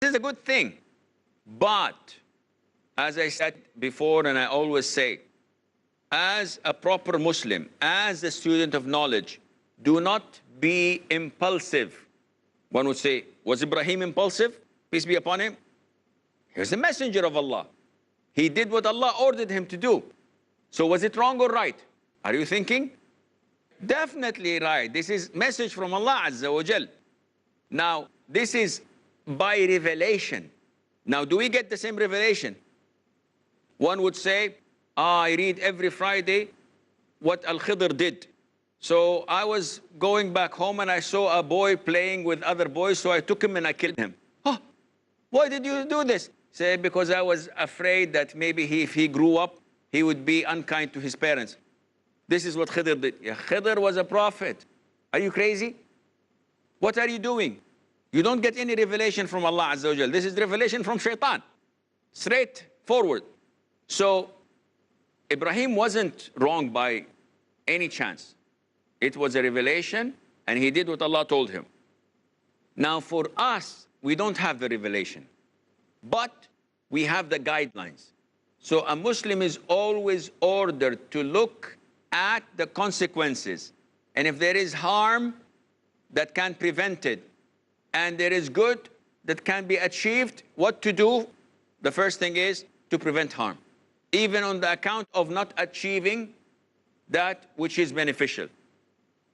is a good thing. But, as I said before, and I always say, as a proper Muslim, as a student of knowledge, do not be impulsive. One would say, was Ibrahim impulsive? Peace be upon him. He was the messenger of Allah. He did what Allah ordered him to do. So was it wrong or right? Are you thinking? Definitely right. This is message from Allah Azza wa Jal. Now, this is by revelation. Now, do we get the same revelation? One would say, I read every Friday what Al-Khidr did. So I was going back home and I saw a boy playing with other boys, so I took him and I killed him. Oh, why did you do this? Say, because I was afraid that maybe if he grew up, he would be unkind to his parents. This is what Khidr did. Yeah, Khidr was a prophet. Are you crazy? What are you doing? You don't get any revelation from Allah Azza wa Jal. This is revelation from Shaitan. Straight forward. So, Ibrahim wasn't wrong by any chance. It was a revelation, and he did what Allah told him. Now, for us, we don't have the revelation, but we have the guidelines. So a Muslim is always ordered to look at the consequences. And if there is harm that can prevent it, and there is good that can be achieved, what to do? The first thing is to prevent harm, even on the account of not achieving that which is beneficial.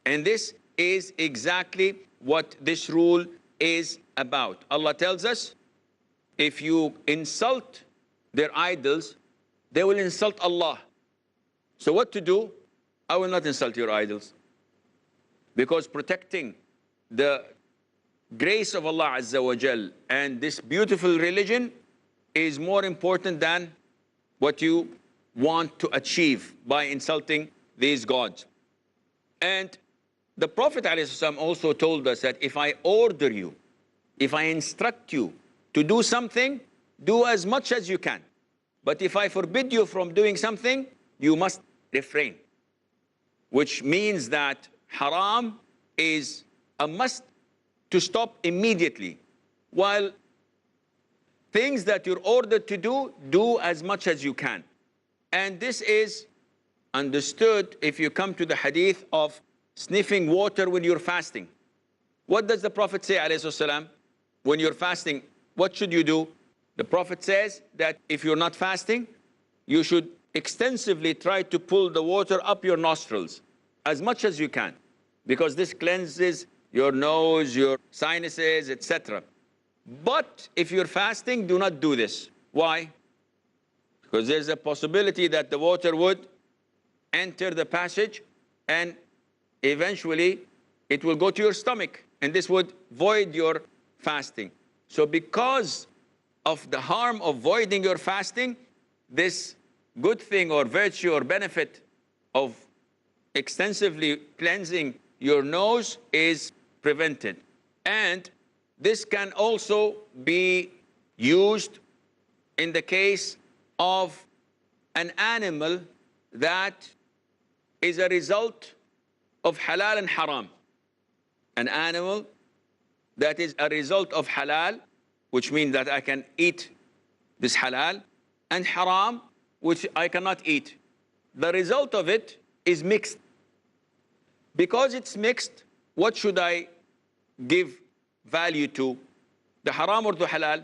And this is exactly what this rule is about. Allah tells us, if you insult their idols, they will insult Allah. So what to do? I will not insult your idols. Because protecting the grace of Allah Azza wa Jal and this beautiful religion is more important than what you want to achieve by insulting these gods. And the Prophet ﷺ also told us that if I order you, if I instruct you to do something, do as much as you can. But if I forbid you from doing something, you must refrain. Which means that haram is a must to stop immediately. While things that you're ordered to do, do as much as you can. And this is understood if you come to the hadith of sniffing water when you're fasting. What does the Prophet say, alayhi salam? When you're fasting, what should you do? The Prophet says that if you're not fasting, you should extensively try to pull the water up your nostrils as much as you can, because this cleanses your nose, your sinuses, etc. But if you're fasting, do not do this. Why? Because there's a possibility that the water would enter the passage and eventually it will go to your stomach, and this would void your fasting. So because of the harm of voiding your fasting, this good thing or virtue or benefit of extensively cleansing your nose is prevented. And this can also be used in the case of an animal that is a result of halal and haram. An animal that is a result of halal, which means that I can eat this halal, and haram, which I cannot eat. The result of it is mixed. Because it's mixed, what should I give value to? The haram or the halal?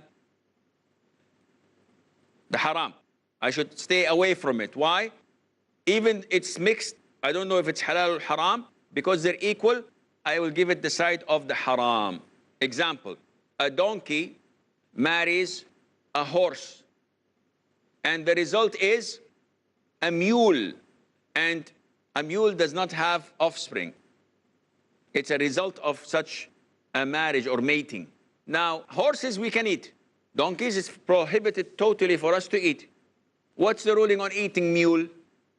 The haram. I should stay away from it. Why? Even it's mixed, I don't know if it's halal or haram, because they're equal, I will give it the side of the haram. Example, a donkey marries a horse, and the result is a mule, and a mule does not have offspring. It's a result of such a marriage or mating. Now, horses we can eat. Donkeys is prohibited totally for us to eat. What's the ruling on eating mule?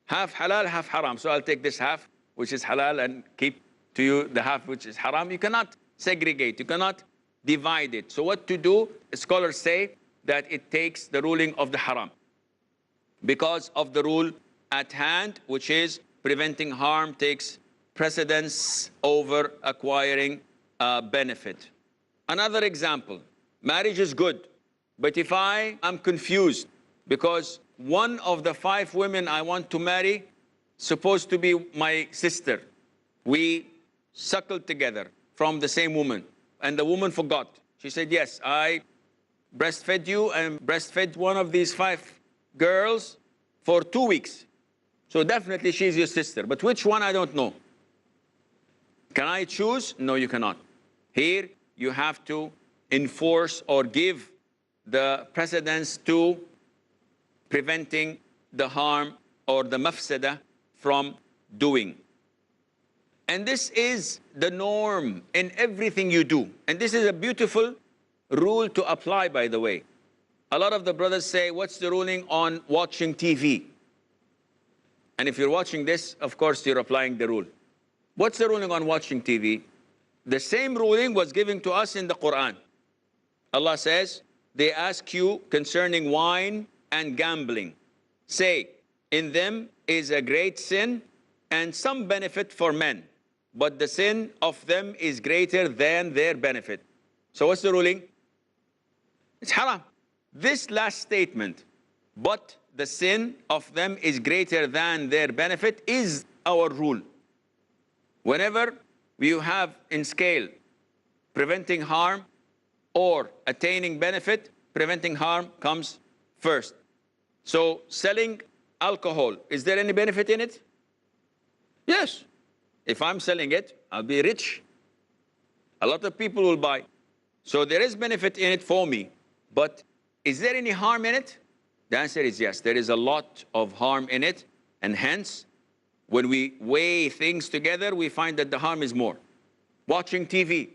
Half halal, half haram. So I'll take this half, which is halal, and keep to you the half which is haram. You cannot segregate, you cannot divide it. So what to do? Scholars say that it takes the ruling of the haram because of the rule at hand, which is preventing harm takes precedence over acquiring benefit. Another example, Marriage is good. But if I am confused because one of the 5 women I want to marry supposed to be my sister, we suckled together from the same woman, and the woman forgot. She said, yes, I breastfed you and breastfed one of these 5 girls for 2 weeks. So definitely she's your sister. But which one, I don't know. Can I choose? No, you cannot. Here, you have to enforce or give the precedence to preventing the harm or the mafsada from doing. And this is the norm in everything you do. And this is a beautiful rule to apply, by the way. A lot of the brothers say, what's the ruling on watching TV? And if you're watching this, of course, you're applying the rule. What's the ruling on watching TV? The same ruling was given to us in the Quran. Allah says, they ask you concerning wine and gambling. Say, in them is a great sin and some benefit for men, but the sin of them is greater than their benefit. So what's the ruling? It's haram. This last statement, but the sin of them is greater than their benefit, is our rule. Whenever you have in scale preventing harm or attaining benefit, preventing harm comes first. So selling alcohol, is there any benefit in it? Yes. If I'm selling it, I'll be rich. A lot of people will buy. So there is benefit in it for me. But is there any harm in it? The answer is yes. There is a lot of harm in it. And hence, when we weigh things together, we find that the harm is more. Watching TV.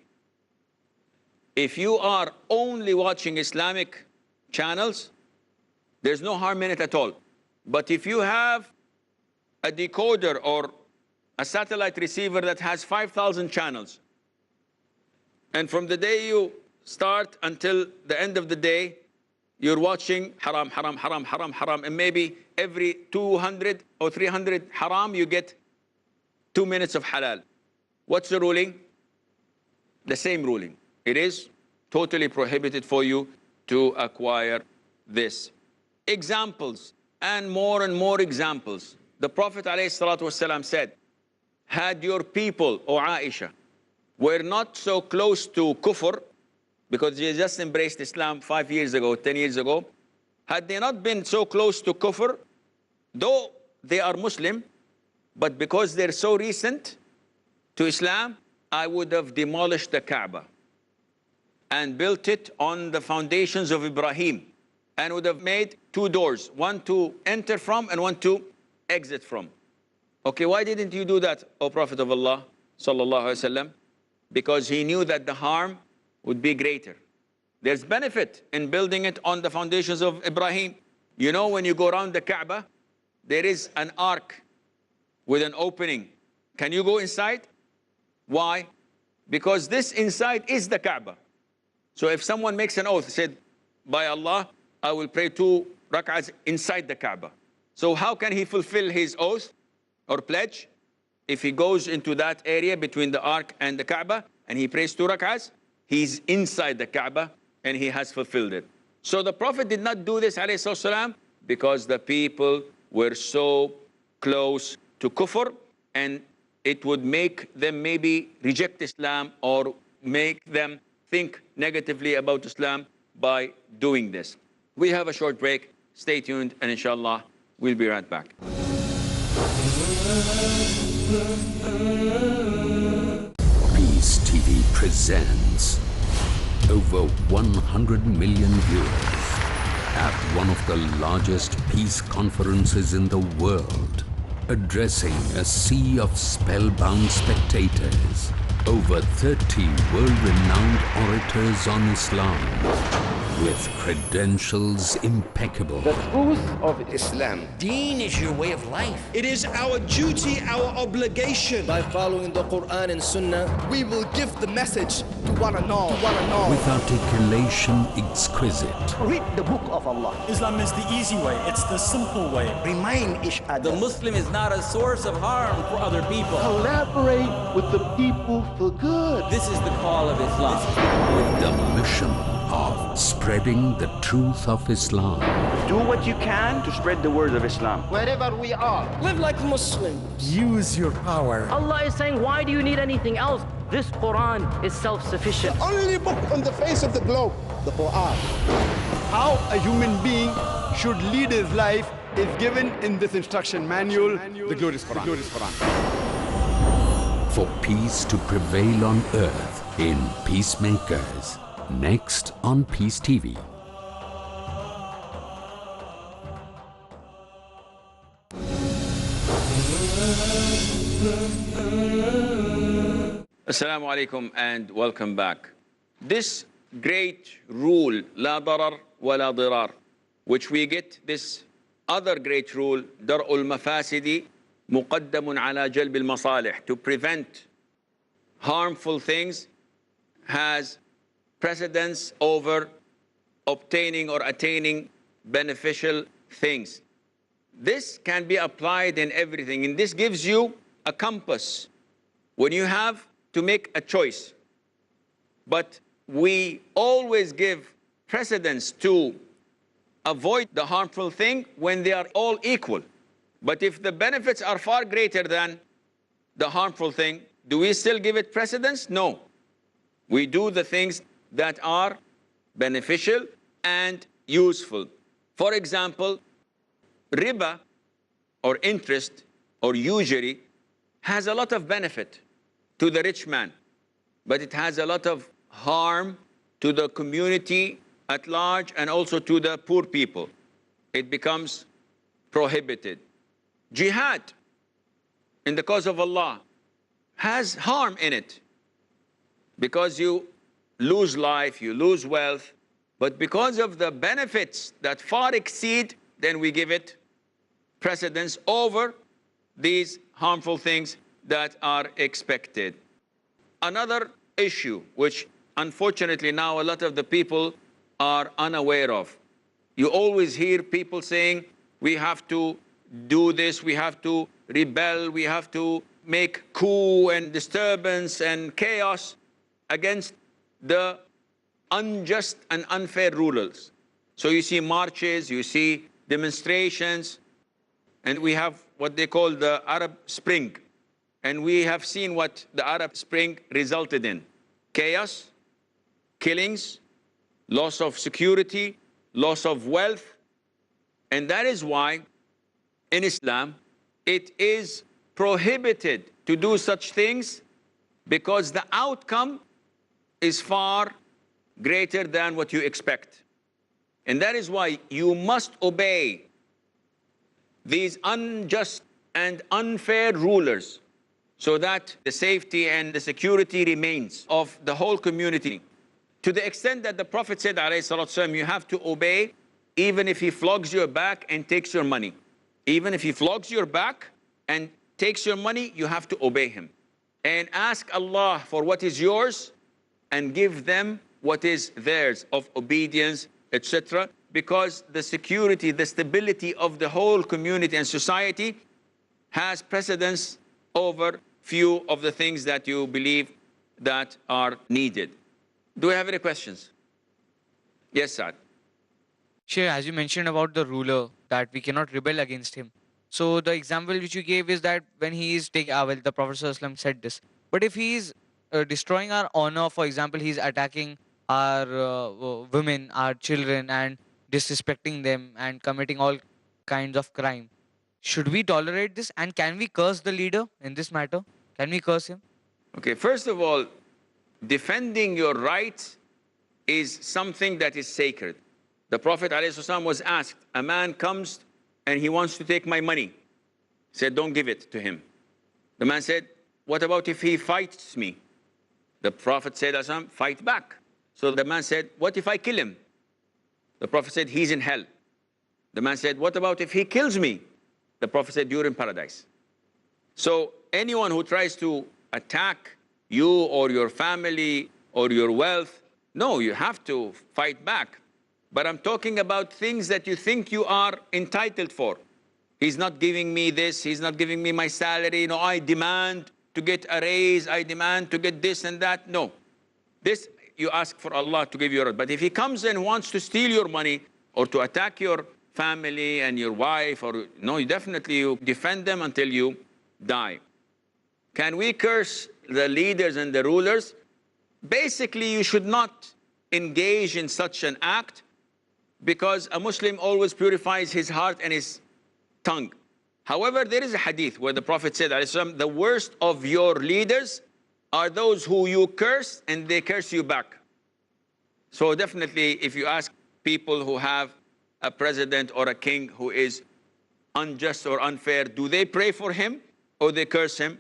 If you are only watching Islamic channels, there's no harm in it at all. But if you have a decoder or a satellite receiver that has 5,000 channels, and from the day you start until the end of the day, you're watching haram, haram, haram, haram, haram, and maybe every 200 or 300 haram, you get 2 minutes of halal. What's the ruling? The same ruling. It is totally prohibited for you to acquire this. Examples, and more examples. The Prophet ﷺ said, had your people, O Aisha, were not so close to kufr, because they just embraced Islam 5 years ago, 10 years ago, had they not been so close to kufr, though they are Muslim, but because they're so recent to Islam, I would have demolished the Kaaba and built it on the foundations of Ibrahim, and would have made 2 doors, one to enter from and one to exit from. Okay, why didn't you do that, O Prophet of Allah, sallallahu alaihi wasallam? Because he knew that the harm would be greater. There's benefit in building it on the foundations of Ibrahim. You know, when you go around the Kaaba, there is an ark with an opening. Can you go inside? Why? Because this inside is the Kaaba. So if someone makes an oath, said, by Allah, I will pray 2 rak'ahs inside the Kaaba. So how can he fulfill his oath or pledge if he goes into that area between the ark and the Kaaba and he prays 2 rak'ahs? He's inside the Kaaba and he has fulfilled it. So the Prophet did not do this, alayhi salam, because the people were so close to kufr, and it would make them maybe reject Islam or make them think negatively about Islam by doing this. We have a short break. Stay tuned, and inshallah, we'll be right back. Peace TV presents over 100 million viewers at one of the largest peace conferences in the world, addressing a sea of spellbound spectators. Over 30 world-renowned orators on Islam with credentials impeccable. The truth of Islam. Deen is your way of life. It is our duty, our obligation. By following the Quran and Sunnah, we will give the message to one and all. With articulation exquisite. Read the book of Allah. Islam is the easy way. It's the simple way. Remind each other. The Muslim is not a source of harm for other people. Collaborate with the people for good. This is the call of Islam. With the mission of spreading the truth of Islam. Do what you can to spread the word of Islam. Wherever we are, Live like Muslims. Use your power. Allah is saying, why do you need anything else? This Quran is self-sufficient. Only book on the face of the globe, the Quran. How a human being should lead his life is given in this instruction manual, the glorious Quran. For peace to prevail on earth in Peacemakers. Next on Peace TV. Assalamu alaikum and welcome back. This great rule, la darar wa la dirar, which we get this other great rule, dar'ul mafasidi muqaddamun ala jalb al-masalih, to prevent harmful things, has precedence over obtaining or attaining beneficial things. This can be applied in everything, and this gives you a compass when you have to make a choice. But we always give precedence to avoid the harmful thing when they are all equal. But if the benefits are far greater than the harmful thing, do we still give it precedence? No. We do the things that are beneficial and useful. For example, riba or interest or usury has a lot of benefit to the rich man, but it has a lot of harm to the community at large and also to the poor people. It becomes prohibited. Jihad in the cause of Allah has harm in it because you lose life, you lose wealth, but because of the benefits that far exceed, then we give it precedence over these harmful things that are expected. Another issue which unfortunately now a lot of the people are unaware of. You always hear people saying, we have to do this, we have to rebel, we have to make coup and disturbance and chaos against the unjust and unfair rulers. So you see marches, you see demonstrations, and we have what they call the Arab Spring. And we have seen what the Arab Spring resulted in. Chaos, killings, loss of security, loss of wealth. And that is why in Islam it is prohibited to do such things, because the outcome is far greater than what you expect. And that is why you must obey these unjust and unfair rulers so that the safety and the security remains of the whole community. To the extent that the Prophet said, alayhi salatu wasalam, you have to obey even if he flogs your back and takes your money. Even if he flogs your back and takes your money, you have to obey him. And ask Allah for what is yours and give them what is theirs of obedience, etc. Because the security, the stability of the whole community and society has precedence over few of the things that you believe that are needed. Do we have any questions? Yes, Saad. Sure, as you mentioned about the ruler, that we cannot rebel against him. So the example which you gave is that when he is taking, well, the Prophet ﷺ said this. But if he is destroying our honor, for example, he is attacking our women, our children, and disrespecting them and committing all kinds of crime, should we tolerate this? And can we curse the leader in this matter? Can we curse him? Okay, first of all, defending your rights is something that is sacred. The Prophet ﷺ was asked, a man comes and he wants to take my money. He said, don't give it to him. The man said, what about if he fights me? The Prophet said, fight back. So the man said, what if I kill him? The Prophet said, he's in hell. The man said, what about if he kills me? The Prophet said, you're in paradise. So anyone who tries to attack you or your family or your wealth, no, you have to fight back. But I'm talking about things that you think you are entitled for. He's not giving me this, he's not giving me my salary, no, I demand to get a raise, I demand to get this and that. No. This you ask for Allah to give you right. But if he comes and wants to steal your money or to attack your family and your wife, or no, you defend them until you die. Can we curse the leaders and the rulers? Basically, you should not engage in such an act, because a Muslim always purifies his heart and his tongue. However, there is a hadith where the Prophet said, the worst of your leaders are those who you curse and they curse you back. So definitely, if you ask people who have a president or a king who is unjust or unfair, do they pray for him or they curse him?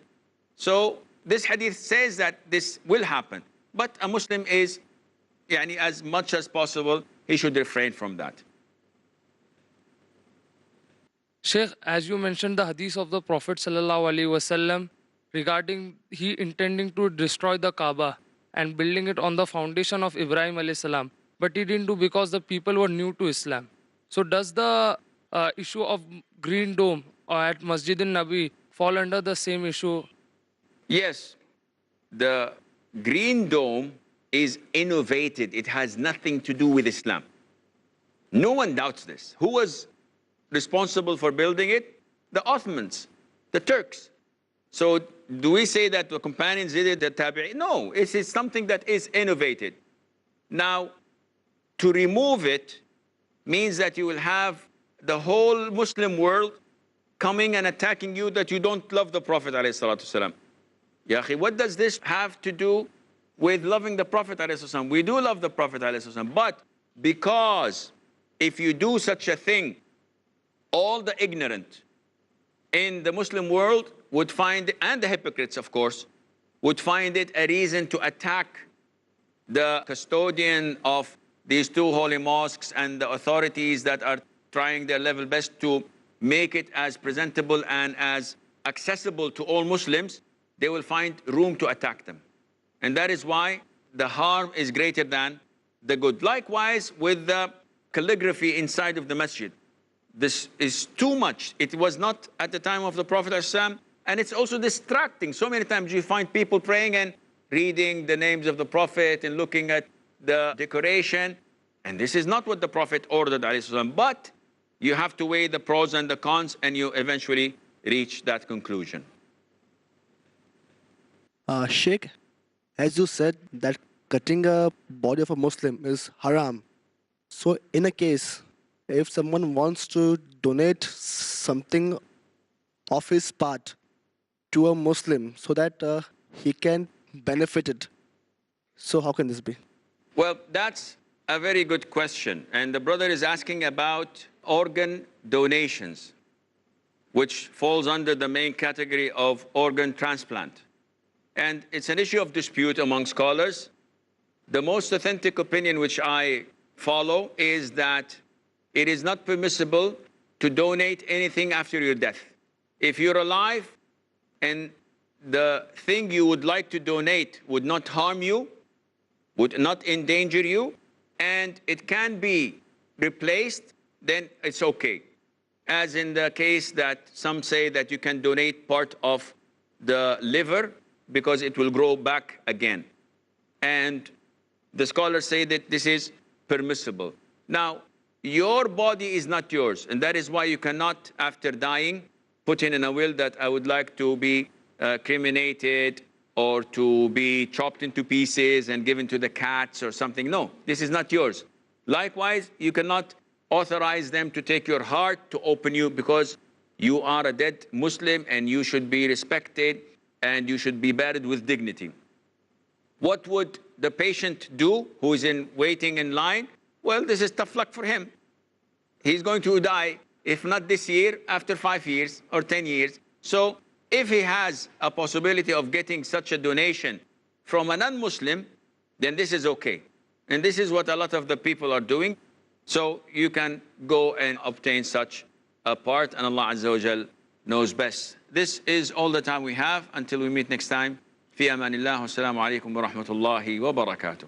So this hadith says that this will happen. But a Muslim is, as much as possible, he should refrain from that. Sheikh, as you mentioned the hadith of the Prophet ﷺ regarding he intending to destroy the Kaaba and building it on the foundation of Ibrahim alayhi, but he didn't do because the people were new to Islam. So does the issue of Green Dome at Masjid al-Nabi fall under the same issue? Yes, the Green Dome is innovated. It has nothing to do with Islam. No one doubts this. Who was responsible for building it? The Ottomans, the Turks. So do we say that the companions did it, the Tabi'i? No, it is something that is innovated. Now, to remove it means that you will have the whole Muslim world coming and attacking you that you don't love the Prophet ﷺ. Ya akhi, what does this have to do with loving the Prophet ﷺ? We do love the Prophet ﷺ, but because if you do such a thing, all the ignorant in the Muslim world would find, and the hypocrites of course, would find it a reason to attack the custodian of these two holy mosques and the authorities that are trying their level best to make it as presentable and as accessible to all Muslims. They will find room to attack them. And that is why the harm is greater than the good. Likewise with the calligraphy inside of the masjid. This is too much. It was not at the time of the Prophet ﷺ, and it's also distracting. So many times you find people praying and reading the names of the Prophet and looking at the decoration. And this is not what the Prophet ordered ﷺ, but you have to weigh the pros and the cons, and you eventually reach that conclusion. Sheikh, as you said that cutting a body of a Muslim is haram. So in a case, if someone wants to donate something of his part to a Muslim so that he can benefit it, so how can this be? Well, that's a very good question. And the brother is asking about organ donations, which falls under the main category of organ transplant. And it's an issue of dispute among scholars. The most authentic opinion which I follow is that it is not permissible to donate anything after your death. If you're alive and the thing you would like to donate would not harm you, would not endanger you, and it can be replaced, then it's okay. As in the case that some say that you can donate part of the liver because it will grow back again. And the scholars say that this is permissible. Now, your body is not yours, and that is why you cannot, after dying, put in a will that I would like to be cremated or to be chopped into pieces and given to the cats or something. No, this is not yours. Likewise, you cannot authorize them to take your heart to open you, because you are a dead Muslim and you should be respected and you should be buried with dignity. What would the patient do who is waiting in line? Well, this is tough luck for him. He's going to die, if not this year, after 5 years or 10 years. So if he has a possibility of getting such a donation from a non-Muslim, then this is okay. And this is what a lot of the people are doing. So you can go and obtain such a part, and Allah Azza wa Jal knows best. This is all the time we have. Until we meet next time. Fi amanillah. Wassalamu alaikum wa rahmatullahi wa barakatuh.